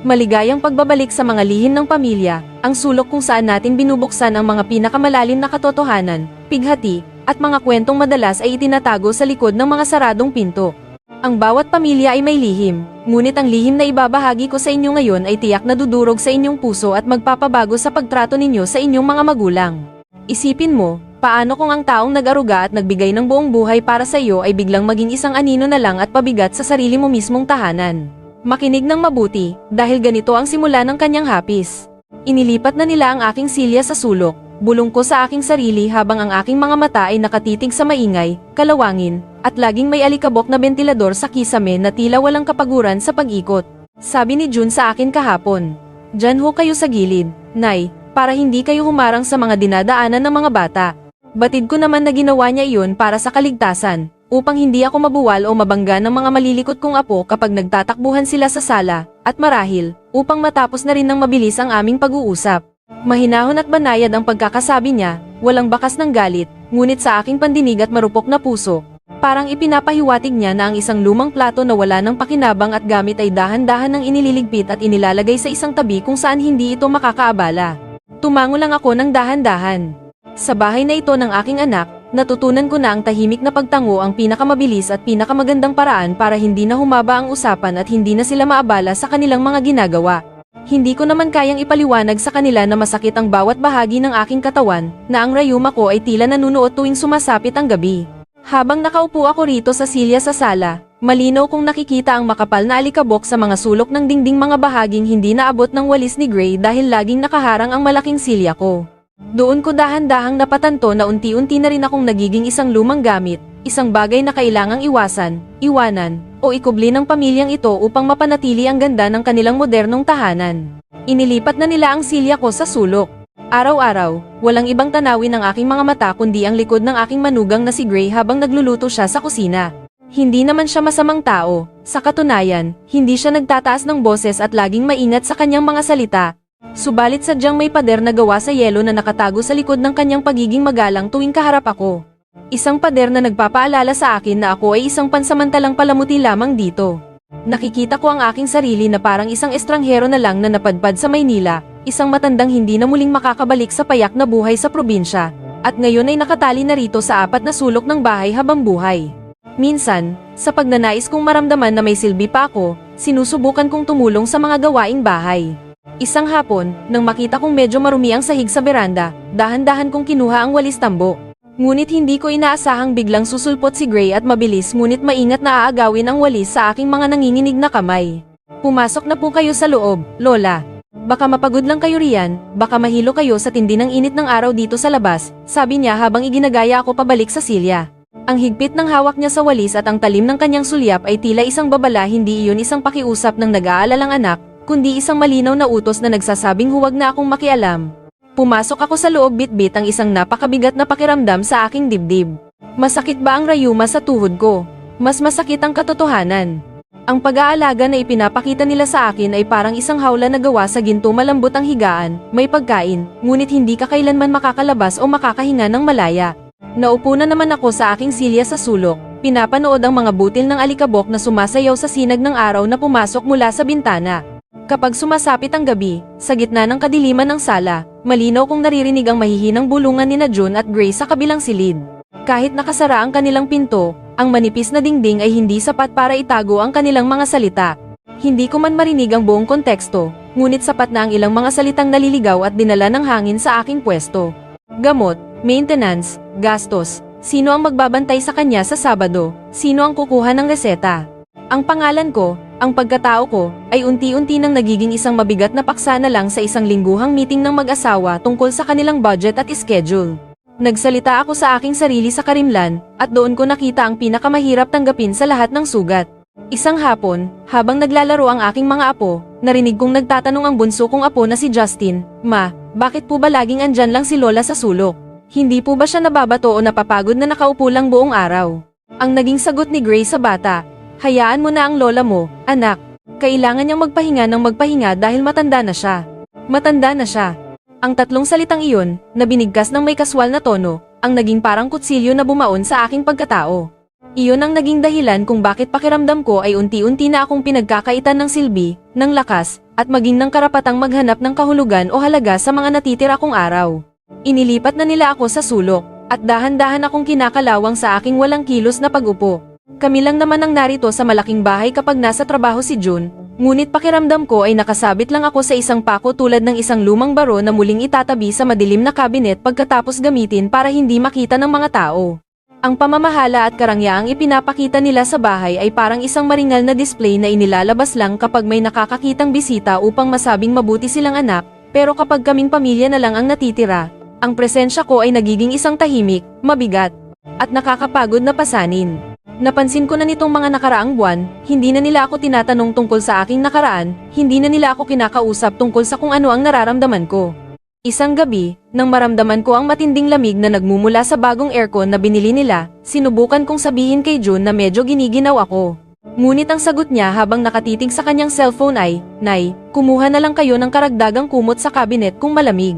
Maligayang pagbabalik sa mga lihim ng pamilya, ang sulok kung saan natin binubuksan ang mga pinakamalalim na katotohanan, pighati, at mga kwentong madalas ay itinatago sa likod ng mga saradong pinto. Ang bawat pamilya ay may lihim, ngunit ang lihim na ibabahagi ko sa inyo ngayon ay tiyak na dudurog sa inyong puso at magpapabago sa pagtrato ninyo sa inyong mga magulang. Isipin mo, paano kung ang taong nag-aruga at nagbigay ng buong buhay para sa iyo ay biglang maging isang anino na lang at pabigat sa sarili mo mismong tahanan? Makinig ng mabuti, dahil ganito ang simula ng kanyang hapis. Inilipat na nila ang aking silya sa sulok, bulong ko sa aking sarili habang ang aking mga mata ay nakatitig sa maingay, kalawangin, at laging may alikabok na bentilador sa kisame na tila walang kapaguran sa pag-ikot. Sabi ni June sa akin kahapon, "Diyan ho kayo sa gilid, Nay, para hindi kayo humarang sa mga dinadaanan ng mga bata." Batid ko naman na ginawa niya iyon para sa kaligtasan, upang hindi ako mabuwal o mabangga ng mga malilikot kong apo kapag nagtatakbuhan sila sa sala, at marahil, upang matapos na rin ng mabilis ang aming pag-uusap. Mahinahon at banayad ang pagkakasabi niya, walang bakas ng galit, ngunit sa aking pandinig at marupok na puso, parang ipinapahiwatig niya na ang isang lumang plato na wala ng pakinabang at gamit ay dahan-dahan ng inililigpit at inilalagay sa isang tabi kung saan hindi ito makakaabala. Tumango lang ako ng dahan-dahan. Sa bahay na ito ng aking anak, natutunan ko na ang tahimik na pagtango ang pinakamabilis at pinakamagandang paraan para hindi na humaba ang usapan at hindi na sila maabala sa kanilang mga ginagawa. Hindi ko naman kayang ipaliwanag sa kanila na masakit ang bawat bahagi ng aking katawan, na ang rayuma ko ay tila nanunuot tuwing sumasapit ang gabi. Habang nakaupo ako rito sa silya sa sala, malinaw kong nakikita ang makapal na alikabok sa mga sulok ng dingding, mga bahaging hindi naabot ng walis ni Gray dahil laging nakaharang ang malaking silya ko. Doon ko dahan-dahang napatanto na unti-unti na rin akong nagiging isang lumang gamit, isang bagay na kailangang iwasan, iwanan, o ikubli ng pamilyang ito upang mapanatili ang ganda ng kanilang modernong tahanan. Inilipat na nila ang silya ko sa sulok. Araw-araw, walang ibang tanawin ng aking mga mata kundi ang likod ng aking manugang na si Gray habang nagluluto siya sa kusina. Hindi naman siya masamang tao, sa katunayan, hindi siya nagtataas ng boses at laging maingat sa kanyang mga salita. Subalit sadyang may pader na gawa sa yelo na nakatago sa likod ng kanyang pagiging magalang tuwing kaharap ako. Isang pader na nagpapaalala sa akin na ako ay isang pansamantalang palamuti lamang dito. Nakikita ko ang aking sarili na parang isang estranghero na lang na napadpad sa Maynila, isang matandang hindi na muling makakabalik sa payak na buhay sa probinsya, at ngayon ay nakatali na rito sa apat na sulok ng bahay habang buhay. Minsan, sa pagnanais kong maramdaman na may silbi pa ako, sinusubukan kong tumulong sa mga gawaing bahay. Isang hapon, nang makita kong medyo marumi ang sahig sa beranda, dahan-dahan kong kinuha ang walis tambo. Ngunit hindi ko inaasahang biglang susulpot si Gray at mabilis ngunit maingat na aagawin ang walis sa aking mga nanginginig na kamay. "Pumasok na po kayo sa loob, Lola. Baka mapagod lang kayo riyan, baka mahilo kayo sa tindi ng init ng araw dito sa labas," sabi niya habang iginagaya ako pabalik sa silya. Ang higpit ng hawak niya sa walis at ang talim ng kanyang sulyap ay tila isang babala, hindi iyon isang pakiusap ng nag-aalalang anak, kundi isang malinaw na utos na nagsasabing huwag na akong makialam. Pumasok ako sa loob, bitbit ang isang napakabigat na pakiramdam sa aking dibdib. Masakit ba ang rayuma sa tuhod ko? Mas masakit ang katotohanan. Ang pag-aalaga na ipinapakita nila sa akin ay parang isang hawla na gawa sa ginto, malambot ang higaan, may pagkain, ngunit hindi ka kailanman makakalabas o makakahinga ng malaya. Naupo na naman ako sa aking silya sa sulok, pinapanood ang mga butil ng alikabok na sumasayaw sa sinag ng araw na pumasok mula sa bintana. Kapag sumasapit ang gabi, sa gitna ng kadiliman ng sala, malinaw kong naririnig ang mahihinang bulungan nina June at Gray sa kabilang silid. Kahit nakasara ang kanilang pinto, ang manipis na dingding ay hindi sapat para itago ang kanilang mga salita. Hindi ko man marinig ang buong konteksto, ngunit sapat na ang ilang mga salitang naliligaw at dinala ng hangin sa aking pwesto. Gamot, maintenance, gastos, sino ang magbabantay sa kanya sa Sabado, sino ang kukuha ng reseta. Ang pangalan ko, ang pagkatao ko, ay unti-unti nang nagiging isang mabigat na paksa na lang sa isang lingguhang meeting ng mag-asawa tungkol sa kanilang budget at schedule. Nagsalita ako sa aking sarili sa karimlan, at doon ko nakita ang pinakamahirap tanggapin sa lahat ng sugat. Isang hapon, habang naglalaro ang aking mga apo, narinig kong nagtatanong ang bunso kong apo na si Justin, "Ma, bakit po ba laging andyan lang si Lola sa sulok? Hindi po ba siya nababato o napapagod na nakaupo lang buong araw?" Ang naging sagot ni Gray sa bata, "Hayaan mo na ang lola mo, anak. Kailangan niyang magpahinga ng magpahinga dahil matanda na siya." Matanda na siya. Ang tatlong salitang iyon, na binigkas ng may kaswal na tono, ang naging parang kutsilyo na bumaon sa aking pagkatao. Iyon ang naging dahilan kung bakit pakiramdam ko ay unti-unti na akong pinagkakaitan ng silbi, ng lakas, at maging ng karapatang maghanap ng kahulugan o halaga sa mga natitira kong araw. Inilipat na nila ako sa sulok, at dahan-dahan akong kinakalawang sa aking walang kilos na pag-upo. Kami lang naman ang narito sa malaking bahay kapag nasa trabaho si June, ngunit pakiramdam ko ay nakasabit lang ako sa isang pako tulad ng isang lumang baro na muling itatabi sa madilim na kabinet pagkatapos gamitin para hindi makita ng mga tao. Ang pamamahala at karangyaang ipinapakita nila sa bahay ay parang isang maringal na display na inilalabas lang kapag may nakakakitang bisita upang masabing mabuti silang anak, pero kapag kaming pamilya na lang ang natitira, ang presensya ko ay nagiging isang tahimik, mabigat, at nakakapagod na pasanin. Napansin ko na nitong mga nakaraang buwan, hindi na nila ako tinatanong tungkol sa aking nakaraan, hindi na nila ako kinakausap tungkol sa kung ano ang nararamdaman ko. Isang gabi, nang maramdaman ko ang matinding lamig na nagmumula sa bagong aircon na binili nila, sinubukan kong sabihin kay June na medyo giniginaw ako. Ngunit ang sagot niya habang nakatitig sa kanyang cellphone ay, "Nay, kumuha na lang kayo ng karagdagang kumot sa cabinet kung malamig."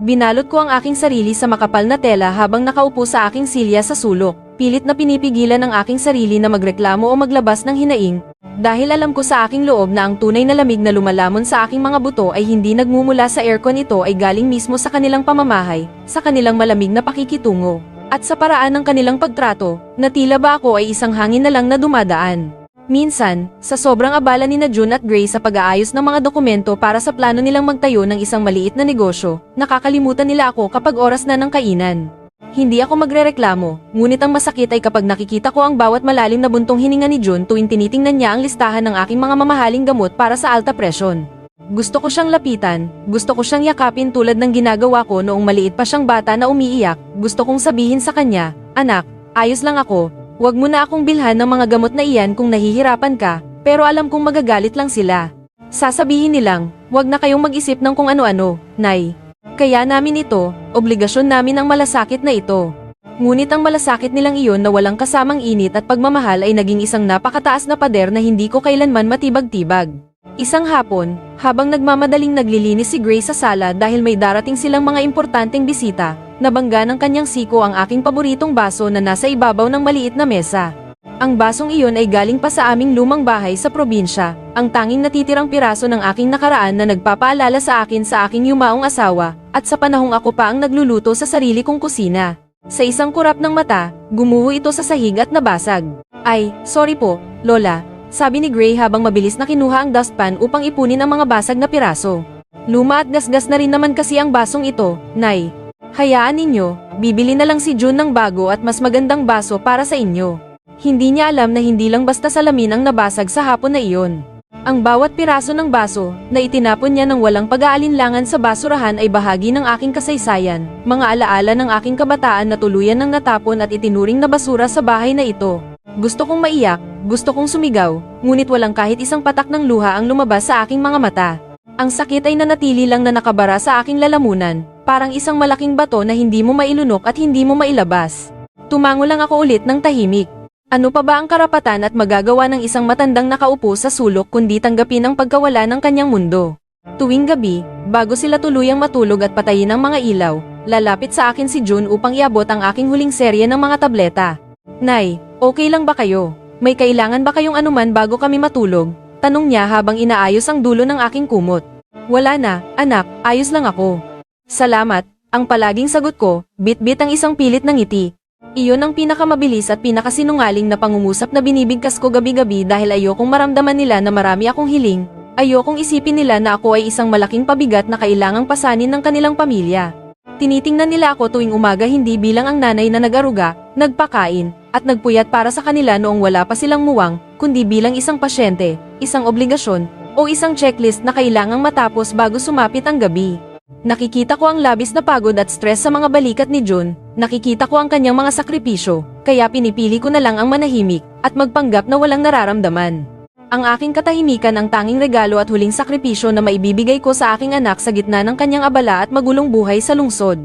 Binalot ko ang aking sarili sa makapal na tela habang nakaupo sa aking silya sa sulok, pilit na pinipigilan ang aking sarili na magreklamo o maglabas ng hinaing, dahil alam ko sa aking loob na ang tunay na lamig na lumalamon sa aking mga buto ay hindi nagmumula sa aircon, ito ay galing mismo sa kanilang pamamahay, sa kanilang malamig na pakikitungo, at sa paraan ng kanilang pagtrato, na tila ba ako ay isang hangin na lang na dumadaan. Minsan, sa sobrang abala ni June at Gray sa pag-aayos ng mga dokumento para sa plano nilang magtayo ng isang maliit na negosyo, nakakalimutan nila ako kapag oras na ng kainan. Hindi ako magrereklamo, ngunit ang masakit ay kapag nakikita ko ang bawat malalim na buntong hininga ni June tuwing tinitingnan niya ang listahan ng aking mga mamahaling gamot para sa alta presyon. Gusto ko siyang lapitan, gusto ko siyang yakapin tulad ng ginagawa ko noong maliit pa siyang bata na umiiyak, gusto kong sabihin sa kanya, "Anak, ayos lang ako, huwag mo na akong bilhan ng mga gamot na iyan kung nahihirapan ka," pero alam kong magagalit lang sila. Sasabihin nilang, "Huwag na kayong mag-isip ng kung ano-ano, Nay. Kaya namin ito, obligasyon namin ang malasakit na ito." Ngunit ang malasakit nilang iyon na walang kasamang init at pagmamahal ay naging isang napakataas na pader na hindi ko kailanman matibag-tibag. Isang hapon, habang nagmamadaling naglilinis si Gray sa sala dahil may darating silang mga importanteng bisita, nabangga ng kanyang siko ang aking paboritong baso na nasa ibabaw ng maliit na mesa. Ang basong iyon ay galing pa sa aming lumang bahay sa probinsya, ang tanging natitirang piraso ng aking nakaraan na nagpapaalala sa akin sa aking yumaong asawa, at sa panahong ako pa ang nagluluto sa sarili kong kusina. Sa isang kurap ng mata, gumuho ito sa sahig at nabasag. "Ay, sorry po, Lola," sabi ni Gray habang mabilis na kinuha ang dustpan upang ipunin ang mga basag na piraso. "Luma at gasgas na rin naman kasi ang basong ito, Nay. Hayaan ninyo, bibili na lang si June ng bago at mas magandang baso para sa inyo." Hindi niya alam na hindi lang basta salamin ang nabasag sa hapon na iyon. Ang bawat piraso ng baso, na itinapon niya ng walang pag-aalinlangan sa basurahan ay bahagi ng aking kasaysayan, mga alaala ng aking kabataan na tuluyan ng natapon at itinuring na basura sa bahay na ito. Gusto kong maiyak, gusto kong sumigaw, ngunit walang kahit isang patak ng luha ang lumabas sa aking mga mata. Ang sakit ay nanatili lang na nakabara sa aking lalamunan, parang isang malaking bato na hindi mo mailunok at hindi mo mailabas. Tumango lang ako ulit ng tahimik. Ano pa ba ang karapatan at magagawa ng isang matandang nakaupo sa sulok kundi tanggapin ang pagkawala ng kanyang mundo? Tuwing gabi, bago sila tuluyang matulog at patayin ang mga ilaw, lalapit sa akin si June upang iabot ang aking huling serye ng mga tableta. "Nay, okay lang ba kayo? May kailangan ba kayong anuman bago kami matulog?" tanong niya habang inaayos ang dulo ng aking kumot. "Wala na, anak, ayos lang ako." "Salamat," ang palaging sagot ko, bit-bit ang isang pilit ng ngiti. Iyon ang pinakamabilis at pinakasinungaling na pangungusap na binibigkas ko gabi-gabi dahil ayokong maramdaman nila na marami akong hiling, ayokong isipin nila na ako ay isang malaking pabigat na kailangang pasanin ng kanilang pamilya. Tinitingnan nila ako tuwing umaga hindi bilang ang nanay na nag-aruga, nagpakain, at nagpuyat para sa kanila noong wala pa silang muwang, kundi bilang isang pasyente, isang obligasyon, o isang checklist na kailangang matapos bago sumapit ang gabi. Nakikita ko ang labis na pagod at stress sa mga balikat ni June, nakikita ko ang kanyang mga sakripisyo, kaya pinipili ko na lang ang manahimik, at magpanggap na walang nararamdaman. Ang aking katahimikan ang tanging regalo at huling sakripisyo na maibibigay ko sa aking anak sa gitna ng kanyang abala at magulong buhay sa lungsod.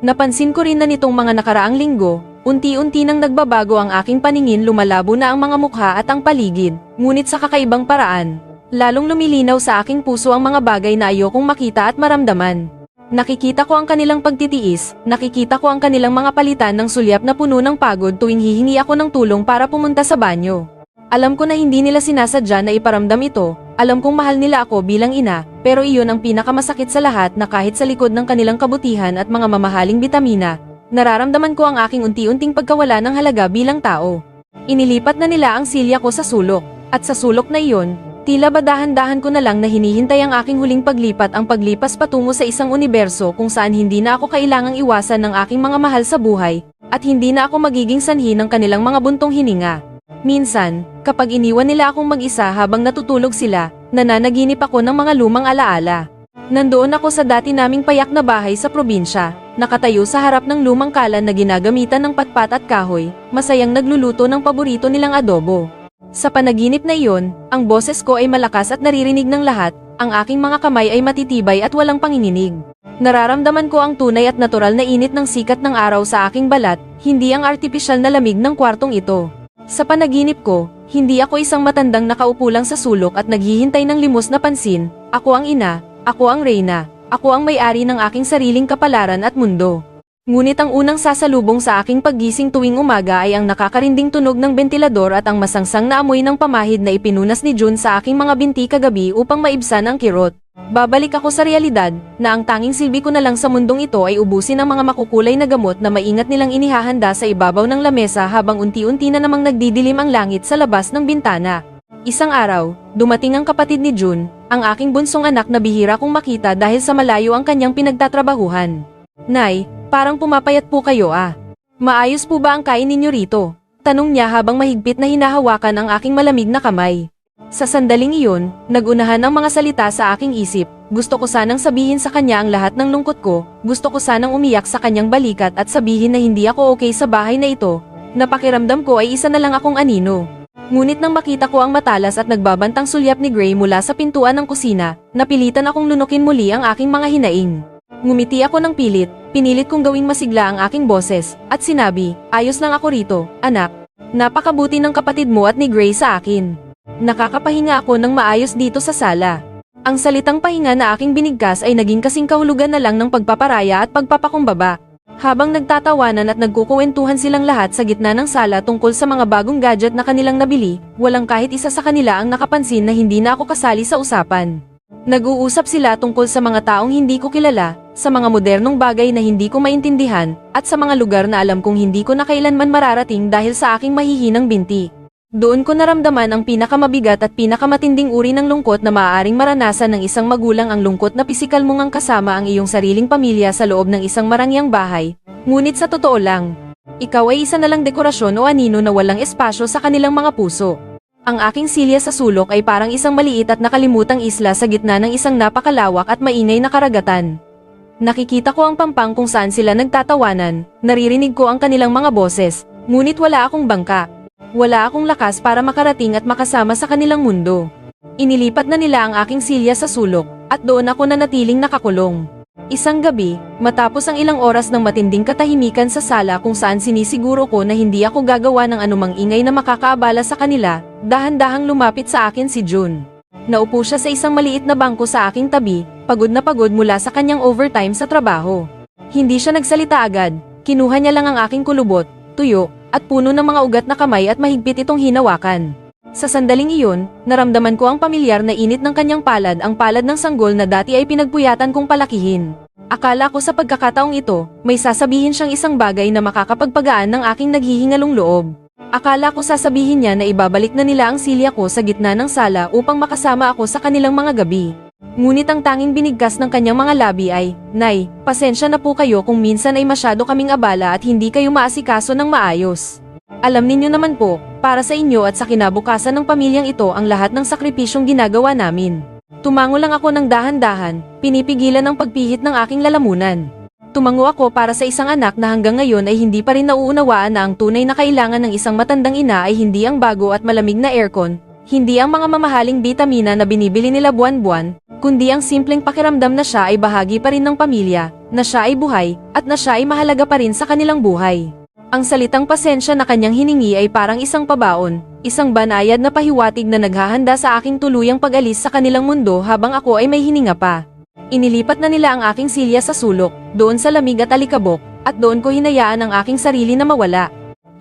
Napansin ko rin na nitong mga nakaraang linggo, unti-unti nang nagbabago ang aking paningin, lumalabo na ang mga mukha at ang paligid, ngunit sa kakaibang paraan. Lalong lumilinaw sa aking puso ang mga bagay na ayokong makita at maramdaman. Nakikita ko ang kanilang pagtitiis, nakikita ko ang kanilang mga palitan ng sulyap na puno ng pagod tuwing hihingi ako ng tulong para pumunta sa banyo. Alam ko na hindi nila sinasadya na iparamdam ito, alam kong mahal nila ako bilang ina, pero iyon ang pinakamasakit sa lahat na kahit sa likod ng kanilang kabutihan at mga mamahaling bitamina, nararamdaman ko ang aking unti-unting pagkawala ng halaga bilang tao. Inilipat na nila ang silya ko sa sulok, at sa sulok na iyon, tila ba dahan-dahan ko na lang na hinihintay ang aking huling paglipat ang paglipas patungo sa isang universo kung saan hindi na ako kailangang iwasan ng aking mga mahal sa buhay, at hindi na ako magiging sanhi ng kanilang mga buntong hininga. Minsan, kapag iniwan nila akong mag-isa habang natutulog sila, nananaginip ako ng mga lumang alaala. Nandoon ako sa dati naming payak na bahay sa probinsya, nakatayo sa harap ng lumang kalan na ginagamitan ng patpat at kahoy, masayang nagluluto ng paborito nilang adobo. Sa panaginip na iyon, ang boses ko ay malakas at naririnig ng lahat, ang aking mga kamay ay matitibay at walang panginginig. Nararamdaman ko ang tunay at natural na init ng sikat ng araw sa aking balat, hindi ang artipisyal na lamig ng kwartong ito. Sa panaginip ko, hindi ako isang matandang nakaupo lang sa sulok at naghihintay ng limos na pansin, ako ang ina, ako ang reyna, ako ang may-ari ng aking sariling kapalaran at mundo. Ngunit ang unang sasalubong sa aking paggising tuwing umaga ay ang nakakarinding tunog ng bentilador at ang masangsang na amoy ng pamahid na ipinunas ni June sa aking mga binti kagabi upang maibsan ang kirot. Babalik ako sa realidad, na ang tanging silbi ko na lang sa mundong ito ay ubusin ang mga makukulay na gamot na maingat nilang inihahanda sa ibabaw ng lamesa habang unti-unti na namang nagdidilim ang langit sa labas ng bintana. Isang araw, dumating ang kapatid ni June, ang aking bunsong anak na bihira kong makita dahil sa malayo ang kanyang pinagtatrabahuhan. Nay, parang pumapayat po kayo ah. Maayos po ba ang kain ninyo rito? Tanong niya habang mahigpit na hinahawakan ang aking malamig na kamay. Sa sandaling iyon, nagunahan ang mga salita sa aking isip, gusto ko sanang sabihin sa kanya ang lahat ng lungkot ko, gusto ko sanang umiyak sa kanyang balikat at sabihin na hindi ako okay sa bahay na ito, napakiramdam ko ay isa na lang akong anino. Ngunit nang makita ko ang matalas at nagbabantang sulyap ni Gray mula sa pintuan ng kusina, napilitan akong lunukin muli ang aking mga hinaing. Ngumiti ako ng pilit, pinilit kong gawing masigla ang aking boses, at sinabi, ayos lang ako rito, anak. Napakabuti ng kapatid mo at ni Gray sa akin. Nakakapahinga ako ng maayos dito sa sala. Ang salitang pahinga na aking binigkas ay naging kasing kahulugan na lang ng pagpaparaya at pagpapakumbaba. Habang nagtatawanan at nagkukuwentuhan silang lahat sa gitna ng sala tungkol sa mga bagong gadget na kanilang nabili, walang kahit isa sa kanila ang nakapansin na hindi na ako kasali sa usapan. Nag-uusap sila tungkol sa mga taong hindi ko kilala, sa mga modernong bagay na hindi ko maintindihan, at sa mga lugar na alam kong hindi ko na kailanman mararating dahil sa aking mahihinang binti. Doon ko naramdaman ang pinakamabigat at pinakamatinding uri ng lungkot na maaaring maranasan ng isang magulang, ang lungkot na pisikal mong ang kasama ang iyong sariling pamilya sa loob ng isang marangyang bahay. Ngunit sa totoo lang, ikaw ay isa na lang dekorasyon o anino na walang espasyo sa kanilang mga puso. Ang aking silya sa sulok ay parang isang maliit at nakalimutang isla sa gitna ng isang napakalawak at maingay na karagatan. Nakikita ko ang pampang kung saan sila nagtatawanan, naririnig ko ang kanilang mga boses, ngunit wala akong bangka. Wala akong lakas para makarating at makasama sa kanilang mundo. Inilipat na nila ang aking silya sa sulok, at doon ako nanatiling nakakulong. Isang gabi, matapos ang ilang oras ng matinding katahimikan sa sala kung saan sinisiguro ko na hindi ako gagawa ng anumang ingay na makakaabala sa kanila, dahan-dahang lumapit sa akin si June. Naupo siya sa isang maliit na bangko sa aking tabi, pagod na pagod mula sa kanyang overtime sa trabaho. Hindi siya nagsalita agad, kinuha niya lang ang aking kulubot, tuyo, at puno ng mga ugat na kamay at mahigpit itong hinawakan. Sa sandaling iyon, naramdaman ko ang pamilyar na init ng kanyang palad, ang palad ng sanggol na dati ay pinagpuyatan kong palakihin. Akala ko sa pagkakataong ito, may sasabihin siyang isang bagay na makakapagpagaan ng aking naghihingalong loob. Akala ko sasabihin niya na ibabalik na nila ang silya ko sa gitna ng sala upang makasama ako sa kanilang mga gabi. Ngunit ang tanging binigkas ng kanyang mga labi ay, Nay, pasensya na po kayo kung minsan ay masyado kaming abala at hindi kayo maasikaso ng maayos. Alam ninyo naman po, para sa inyo at sa kinabukasan ng pamilyang ito ang lahat ng sakripisyong ginagawa namin. Tumango lang ako ng dahan-dahan, pinipigilan ang pagpihit ng aking lalamunan. Tumango ako para sa isang anak na hanggang ngayon ay hindi pa rin nauunawaan na ang tunay na kailangan ng isang matandang ina ay hindi ang bago at malamig na aircon, hindi ang mga mamahaling bitamina na binibili nila buwan-buwan, kundi ang simpleng pakiramdam na siya ay bahagi pa rin ng pamilya, na siya ay buhay, at na siya ay mahalaga pa rin sa kanilang buhay. Ang salitang pasensya na kanyang hiningi ay parang isang pabaon, isang banayad na pahiwatig na naghahanda sa aking tuluyang pag-alis sa kanilang mundo habang ako ay may hininga pa. Inilipat na nila ang aking silya sa sulok, doon sa lamig at alikabok, at doon ko hinayaan ang aking sarili na mawala.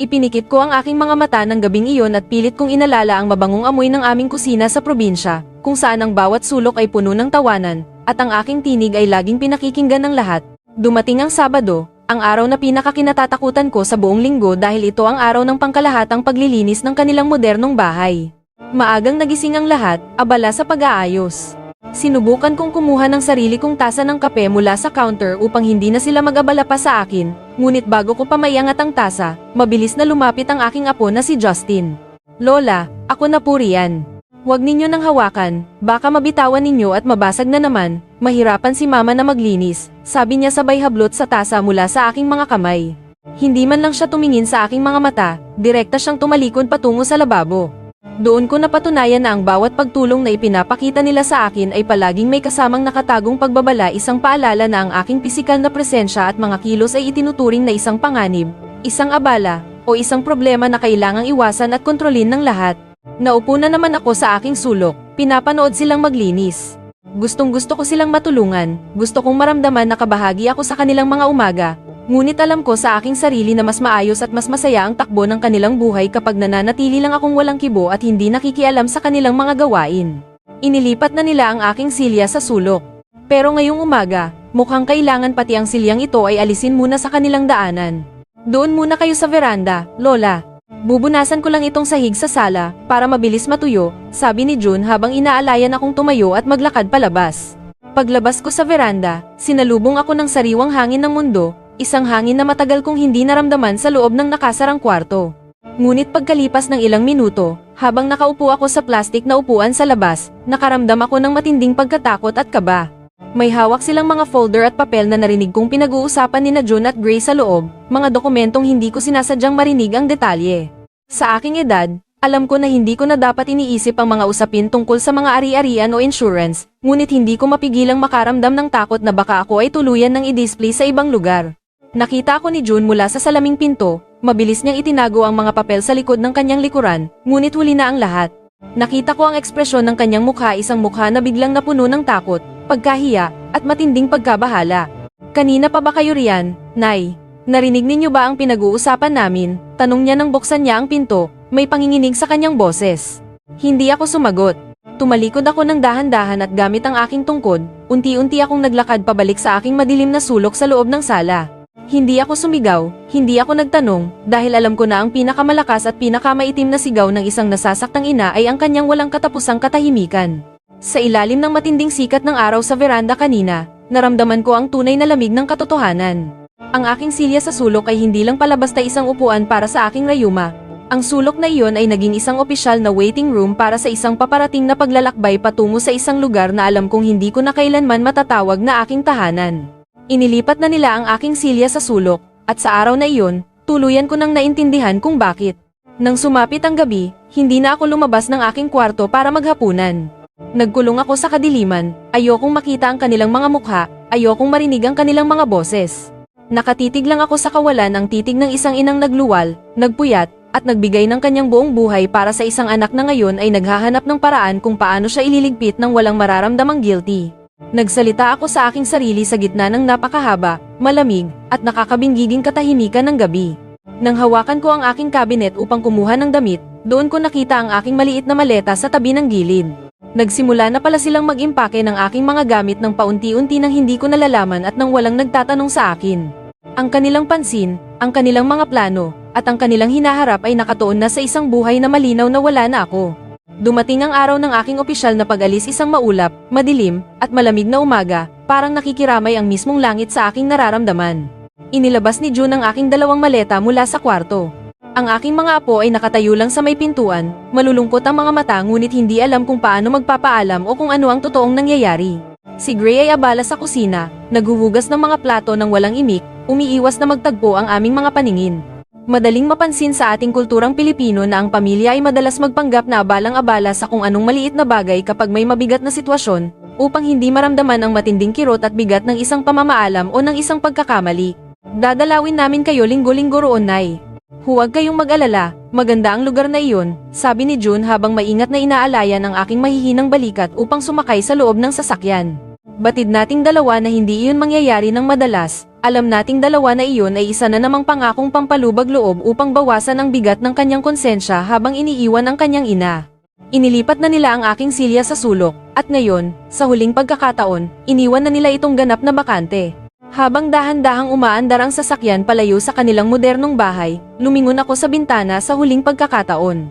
Ipinikit ko ang aking mga mata ng gabing iyon at pilit kong inalala ang mabangong amoy ng aming kusina sa probinsya, kung saan ang bawat sulok ay puno ng tawanan, at ang aking tinig ay laging pinakikinggan ng lahat. Dumating ang Sabado, ang araw na pinakakinatatakutan ko sa buong linggo dahil ito ang araw ng pangkalahatang paglilinis ng kanilang modernong bahay. Maagang nagising ang lahat, abala sa pag-aayos. Sinubukan kong kumuha ng sarili kong tasa ng kape mula sa counter upang hindi na sila mag-abala pa sa akin, ngunit bago ko pa maiangat ang tasa, mabilis na lumapit ang aking apo na si Justin. Lola, ako na po riyan. Huwag ninyo nang hawakan, baka mabitawan ninyo at mabasag na naman, mahirapan si mama na maglinis, sabi niya sabay hablot sa tasa mula sa aking mga kamay. Hindi man lang siya tumingin sa aking mga mata, direkta siyang tumalikod patungo sa lababo. Doon ko napatunayan na ang bawat pagtulong na ipinapakita nila sa akin ay palaging may kasamang nakatagong pagbabala, isang paalala na ang aking pisikal na presensya at mga kilos ay itinuturing na isang panganib, isang abala, o isang problema na kailangang iwasan at kontrolin ng lahat. Naupo na naman ako sa aking sulok, pinapanood silang maglinis. Gustong-gusto ko silang matulungan, gusto kong maramdaman na kabahagi ako sa kanilang mga umaga. Ngunit alam ko sa aking sarili na mas maayos at mas masaya ang takbo ng kanilang buhay kapag nananatili lang akong walang kibo at hindi nakikialam sa kanilang mga gawain. Inilipat na nila ang aking silya sa sulok. Pero ngayong umaga, mukhang kailangan pati ang silyang ito ay alisin muna sa kanilang daanan. Doon muna kayo sa veranda, Lola. Bubunasan ko lang itong sahig sa sala, para mabilis matuyo, sabi ni June habang inaalayan akong tumayo at maglakad palabas. Paglabas ko sa veranda, sinalubong ako ng sariwang hangin ng mundo, isang hangin na matagal kong hindi naramdaman sa loob ng nakasarang kwarto. Ngunit pagkalipas ng ilang minuto, habang nakaupo ako sa plastik na upuan sa labas, nakaramdam ako ng matinding pagkatakot at kaba. May hawak silang mga folder at papel na narinig kong pinag-uusapan nina June at Gray sa loob, mga dokumentong hindi ko sinasadyang marinig ang detalye. Sa aking edad, alam ko na hindi ko na dapat iniisip ang mga usapin tungkol sa mga ari-arian o insurance, ngunit hindi ko mapigilang makaramdam ng takot na baka ako ay tuluyan ng i-display sa ibang lugar. Nakita ako ni June mula sa salaming pinto, mabilis niyang itinago ang mga papel sa likod ng kanyang likuran, ngunit huli na ang lahat. Nakita ko ang ekspresyon ng kanyang mukha, isang mukha na biglang napuno ng takot, pagkahiya, at matinding pagkabahala. Kanina pa ba kayo riyan, Nay? Narinig ninyo ba ang pinag-uusapan namin? Tanong niya nang buksan niya ang pinto, may panginginig sa kanyang boses. Hindi ako sumagot. Tumalikod ako ng dahan-dahan at gamit ang aking tungkod, unti-unti akong naglakad pabalik sa aking madilim na sulok sa loob ng sala. Hindi ako sumigaw, hindi ako nagtanong, dahil alam ko na ang pinakamalakas at pinakamaitim na sigaw ng isang nasasaktang ina ay ang kanyang walang katapusang katahimikan. Sa ilalim ng matinding sikat ng araw sa veranda kanina, naramdaman ko ang tunay na lamig ng katotohanan. Ang aking silya sa sulok ay hindi lang pala basta isang upuan para sa aking rayuma. Ang sulok na iyon ay naging isang opisyal na waiting room para sa isang paparating na paglalakbay patungo sa isang lugar na alam kong hindi ko na kailanman matatawag na aking tahanan. Inilipat na nila ang aking silya sa sulok, at sa araw na iyon, tuluyan ko nang naintindihan kung bakit. Nang sumapit ang gabi, hindi na ako lumabas ng aking kwarto para maghapunan. Nagkulong ako sa kadiliman, ayokong makita ang kanilang mga mukha, ayokong marinig ang kanilang mga boses. Nakatitig lang ako sa kawalan, ang titig ng isang inang nagluwal, nagpuyat, at nagbigay ng kanyang buong buhay para sa isang anak na ngayon ay naghahanap ng paraan kung paano siya ililigpit ng walang mararamdamang guilty. Nagsalita ako sa aking sarili sa gitna ng napakahaba, malamig, at nakakabinggiging katahimikan ng gabi. Nang hawakan ko ang aking kabinet upang kumuha ng damit, doon ko nakita ang aking maliit na maleta sa tabi ng gilid. Nagsimula na pala silang mag-impake ng aking mga gamit ng paunti-unti nang hindi ko nalalaman at nang walang nagtatanong sa akin. Ang kanilang pansin, ang kanilang mga plano, at ang kanilang hinaharap ay nakatuon na sa isang buhay na malinaw na wala na ako. Dumating ang araw ng aking opisyal na pag-alis, isang maulap, madilim, at malamig na umaga, parang nakikiramay ang mismong langit sa aking nararamdaman. Inilabas ni June ang aking dalawang maleta mula sa kwarto. Ang aking mga apo ay nakatayo lang sa may pintuan, malulungkot ang mga mata ngunit hindi alam kung paano magpapaalam o kung ano ang totoong nangyayari. Si Gray ay abala sa kusina, naghuhugas ng mga plato ng walang imik, umiiwas na magtagpo ang aming mga paningin. Madaling mapansin sa ating kulturang Pilipino na ang pamilya ay madalas magpanggap na abalang-abala sa kung anong maliit na bagay kapag may mabigat na sitwasyon, upang hindi maramdaman ang matinding kirot at bigat ng isang pamamaalam o ng isang pagkakamali. Dadalawin namin kayo linggo-linggo roon, Nay. Huwag kayong mag-alala, maganda ang lugar na iyon, sabi ni June habang maingat na inaalayan ang aking mahihinang balikat upang sumakay sa loob ng sasakyan. Batid nating dalawa na hindi iyon mangyayari ng madalas, Alam nating dalawa na iyon ay isa na namang pangakong pampalubag loob upang bawasan ang bigat ng kanyang konsensya habang iniiwan ang kanyang ina. Inilipat na nila ang aking silya sa sulok, at ngayon, sa huling pagkakataon, iniwan na nila itong ganap na bakante. Habang dahan-dahang umaandar ang sasakyan palayo sa kanilang modernong bahay, lumingon ako sa bintana sa huling pagkakataon.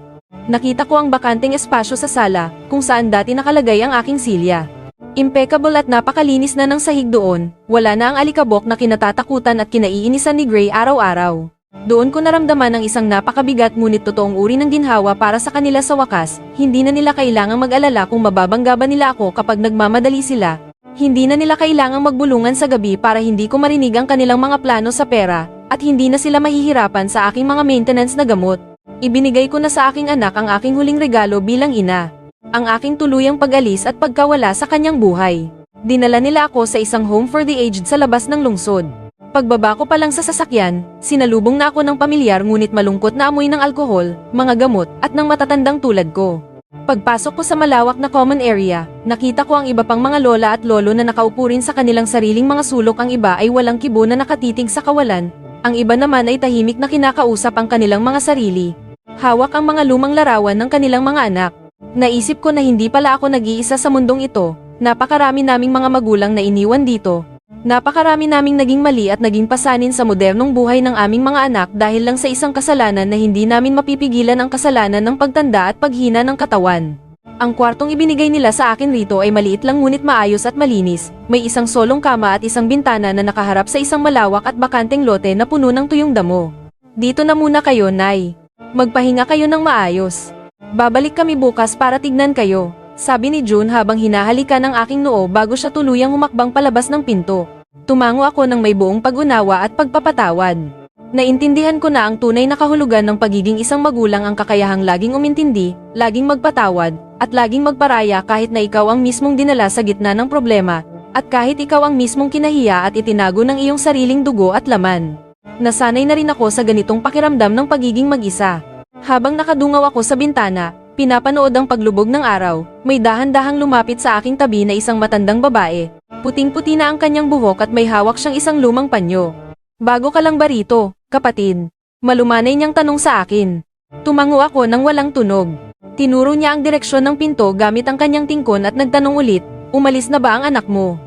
Nakita ko ang bakanteng espasyo sa sala, kung saan dati nakalagay ang aking silya. Impeccable at napakalinis na ng sahig doon, wala na ang alikabok na kinatatakutan at kinaiinisan ni Gray araw-araw. Doon ko naramdaman ang isang napakabigat ngunit totoong uri ng ginhawa para sa kanila sa wakas, hindi na nila kailangang mag-alala kung mababangga ba nila ako kapag nagmamadali sila. Hindi na nila kailangang magbulungan sa gabi para hindi ko marinig ang kanilang mga plano sa pera, at hindi na sila mahihirapan sa aking mga maintenance na gamot. Ibinigay ko na sa aking anak ang aking huling regalo bilang ina. Ang aking tuluyang pag-alis at pagkawala sa kanyang buhay. Dinala nila ako sa isang home for the aged sa labas ng lungsod. Pagbaba ko pa lang sa sasakyan, sinalubong na ako ng pamilyar ngunit malungkot na amoy ng alkohol, mga gamot, at ng matatandang tulad ko. Pagpasok ko sa malawak na common area, nakita ko ang iba pang mga lola at lolo na nakaupo rin sa kanilang sariling mga sulok. Ang iba ay walang kibo na nakatitig sa kawalan, ang iba naman ay tahimik na kinakausap ang kanilang mga sarili. Hawak ang mga lumang larawan ng kanilang mga anak. Naisip ko na hindi pala ako nag-iisa sa mundong ito, napakarami naming mga magulang na iniwan dito. Napakarami naming naging mali at naging pasanin sa modernong buhay ng aming mga anak dahil lang sa isang kasalanan na hindi namin mapipigilan, ang kasalanan ng pagtanda at paghina ng katawan. Ang kwartong ibinigay nila sa akin rito ay maliit lang ngunit maayos at malinis, may isang solong kama at isang bintana na nakaharap sa isang malawak at bakanteng lote na puno ng tuyong damo. Dito na muna kayo, Nay. Magpahinga kayo ng maayos. Babalik kami bukas para tignan kayo, sabi ni June habang hinahalikan ng aking noo bago siya tuluyang humakbang palabas ng pinto. Tumango ako ng may buong pag-unawa at pagpapatawad. Naintindihan ko na ang tunay na kahulugan ng pagiging isang magulang, ang kakayahang laging umintindi, laging magpatawad, at laging magparaya kahit na ikaw ang mismong dinala sa gitna ng problema, at kahit ikaw ang mismong kinahiya at itinago ng iyong sariling dugo at laman. Nasanay na rin ako sa ganitong pakiramdam ng pagiging mag-isa. Habang nakadungaw ako sa bintana, pinapanood ang paglubog ng araw, may dahan-dahang lumapit sa aking tabi na isang matandang babae. Puting-puti na ang kanyang buhok at may hawak siyang isang lumang panyo. Bago ka lang ba rito, kapatid? Malumanay niyang tanong sa akin. Tumango ako nang walang tunog. Tinuro niya ang direksyon ng pinto gamit ang kanyang tingkon at nagtanong ulit, umalis na ba ang anak mo?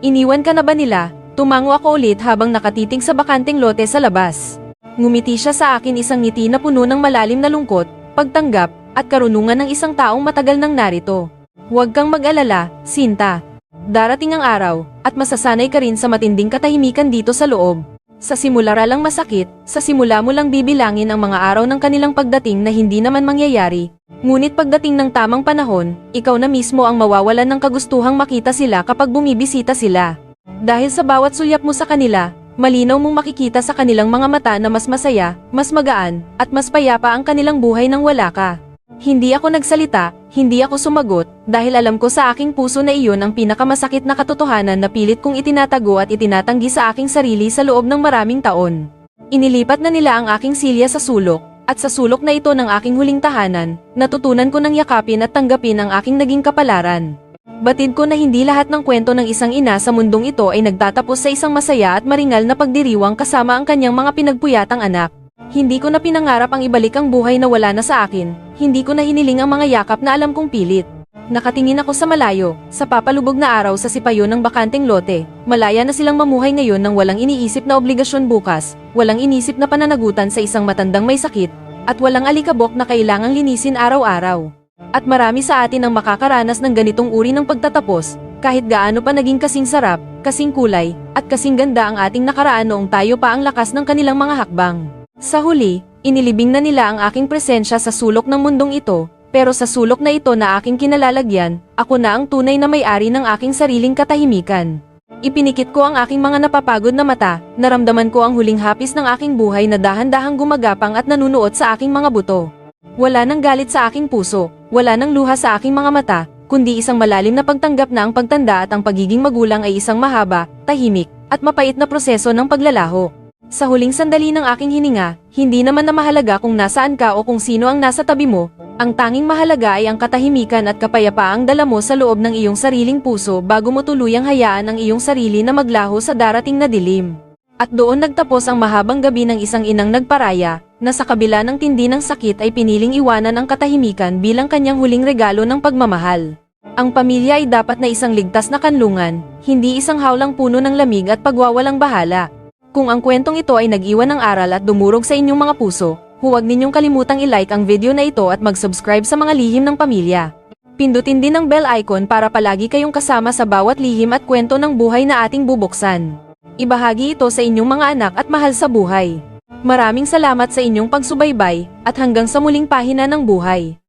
Iniwan ka na ba nila? Tumango ako ulit habang nakatitig sa bakanteng lote sa labas. Ngumiti siya sa akin, isang ngiti na puno ng malalim na lungkot, pagtanggap, at karunungan ng isang taong matagal nang narito. Huwag kang mag-alala, Sinta. Darating ang araw, at masasanay ka rin sa matinding katahimikan dito sa loob. Sa simula lang masakit, sa simula mo lang bibilangin ang mga araw ng kanilang pagdating na hindi naman mangyayari. Ngunit pagdating ng tamang panahon, ikaw na mismo ang mawawalan ng kagustuhang makita sila kapag bumibisita sila. Dahil sa bawat sulyap mo sa kanila, malinaw mong makikita sa kanilang mga mata na mas masaya, mas magaan, at mas payapa ang kanilang buhay nang wala ka. Hindi ako nagsalita, hindi ako sumagot, dahil alam ko sa aking puso na iyon ang pinakamasakit na katotohanan na pilit kong itinatago at itinatanggi sa aking sarili sa loob ng maraming taon. Inilipat na nila ang aking silya sa sulok, at sa sulok na ito ng aking huling tahanan, natutunan ko ng yakapin at tanggapin ang aking naging kapalaran. Batid ko na hindi lahat ng kwento ng isang ina sa mundong ito ay nagtatapos sa isang masaya at maringal na pagdiriwang kasama ang kanyang mga pinagpuyatang anak. Hindi ko na pinangarap ang ibalik ang buhay na wala na sa akin, hindi ko na hiniling ang mga yakap na alam kong pilit. Nakatingin ako sa malayo, sa papalubog na araw sa sipayo ng bakanteng lote, malaya na silang mamuhay ngayon nang walang iniisip na obligasyon bukas, walang inisip na pananagutan sa isang matandang may sakit, at walang alikabok na kailangang linisin araw-araw. At marami sa atin ang makakaranas ng ganitong uri ng pagtatapos, kahit gaano pa naging kasing sarap, kasing kulay, at kasing ganda ang ating nakaraan noong tayo pa ang lakas ng kanilang mga hakbang. Sa huli, inilibing na nila ang aking presensya sa sulok ng mundong ito, pero sa sulok na ito na aking kinalalagyan, ako na ang tunay na may-ari ng aking sariling katahimikan. Ipinikit ko ang aking mga napapagod na mata, naramdaman ko ang huling hapis ng aking buhay na dahan-dahang gumagapang at nanunuot sa aking mga buto. Wala nang galit sa aking puso, wala nang luha sa aking mga mata, kundi isang malalim na pagtanggap na ang pagtanda at ang pagiging magulang ay isang mahaba, tahimik, at mapait na proseso ng paglalaho. Sa huling sandali ng aking hininga, hindi naman na mahalaga kung nasaan ka o kung sino ang nasa tabi mo, ang tanging mahalaga ay ang katahimikan at kapayapaang dala mo sa loob ng iyong sariling puso bago mo tuluyang hayaan ang iyong sarili na maglaho sa darating na dilim. At doon nagtapos ang mahabang gabi ng isang inang nagparaya, na sa kabila ng tindi ng sakit ay piniling iwanan ang katahimikan bilang kanyang huling regalo ng pagmamahal. Ang pamilya ay dapat na isang ligtas na kanlungan, hindi isang hawlang puno ng lamig at pagwawalang bahala. Kung ang kwentong ito ay nag-iwan ng aral at dumurog sa inyong mga puso, huwag ninyong kalimutang i-like ang video na ito at mag-subscribe sa mga lihim ng pamilya. Pindutin din ang bell icon para palagi kayong kasama sa bawat lihim at kwento ng buhay na ating bubuksan. Ibahagi ito sa inyong mga anak at mahal sa buhay. Maraming salamat sa inyong pagsubaybay, at hanggang sa muling pahina ng buhay.